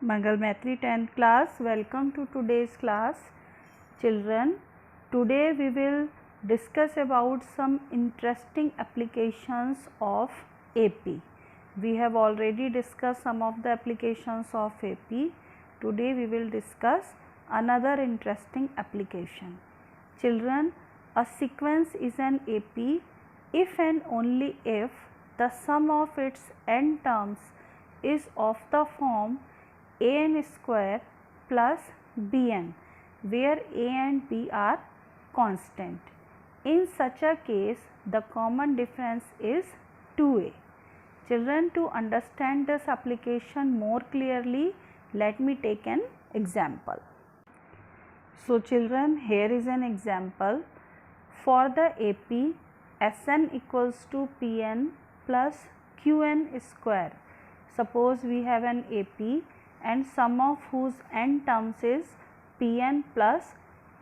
Mangal Maitri 10th class, welcome to today's class. Children, today we will discuss about some interesting applications of AP. We have already discussed some of the applications of AP. Today we will discuss another interesting application. Children, a sequence is an AP if and only if the sum of its n terms is of the form an square plus bn, where a and b are constant. In such a case, the common difference is 2a. Children, to understand this application more clearly, let me take an example. So children, here is an example. For the AP, Sn equals to Pn plus Qn square. Suppose we have an AP and sum of whose n terms is Pn plus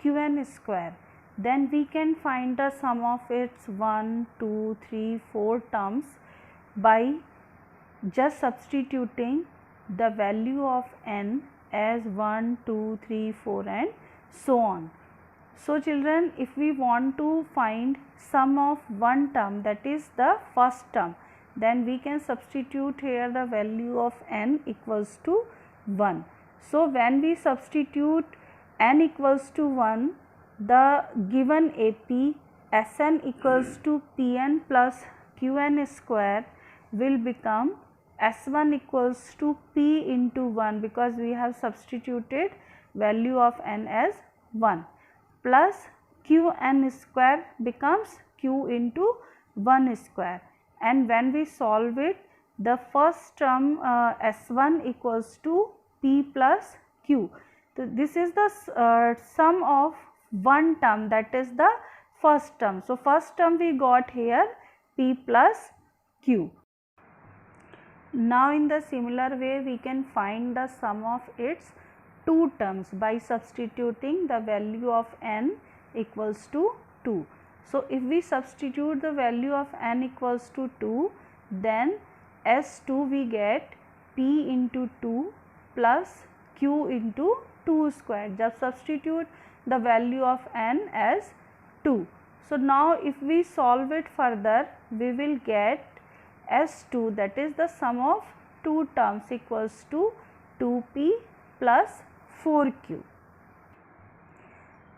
Qn square. Then we can find the sum of its 1, 2, 3, 4 terms by just substituting the value of n as 1, 2, 3, 4 and so on. So children, if we want to find sum of one term, that is the first term, then we can substitute here the value of n equals to 1. So when we substitute n equals to 1, the given AP Sn equals to Pn plus Qn square will become S1 equals to P into 1, because we have substituted value of n as 1, plus Qn square becomes Q into 1 square, and when we solve it, the first term S1 equals to P plus Q. So this is the sum of one term, that is the first term. So first term we got here P plus Q. Now in the similar way we can find the sum of its two terms by substituting the value of n equals to 2. So if we substitute the value of n equals to 2, then S2 we get P into 2 plus Q into 2 square. Just substitute the value of n as 2. So now if we solve it further, we will get S2, that is the sum of two terms, equals to 2P plus 4Q.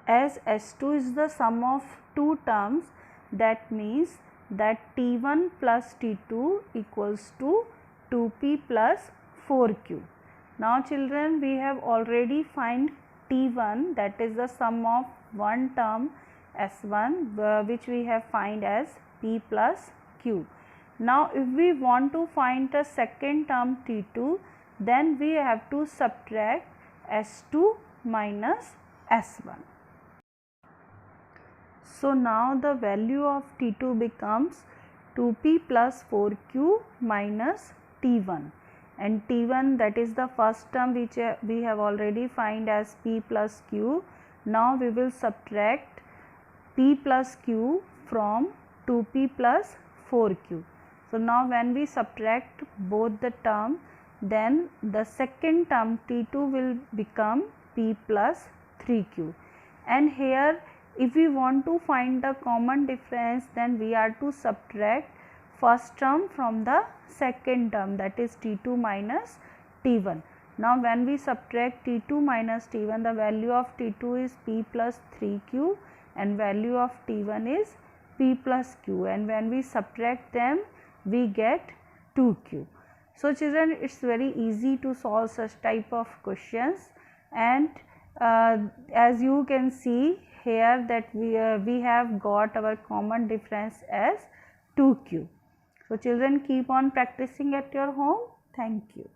As S2 is the sum of two terms, that means that T1 plus T2 equals to 2P plus 4Q. Now children, we have already find T1, that is the sum of one term S1, which we have find as P plus Q. Now if we want to find the second term T2, then we have to subtract S2 minus S1. So now the value of T2 becomes 2P plus 4Q minus T1, and T1, that is the first term which we have already find as P plus Q. Now we will subtract P plus Q from 2P plus 4Q. So now when we subtract both the term, then the second term T2 will become P plus 3Q, and here if we want to find the common difference, then we are to subtract first term from the second term, that is T2 minus T1. Now when we subtract T2 minus T1, the value of T2 is P plus 3Q and value of T1 is P plus Q, and when we subtract them we get 2Q. So children, it is very easy to solve such type of questions, and as you can see here that we have got our common difference as 2Q. So children, keep on practicing at your home. Thank you.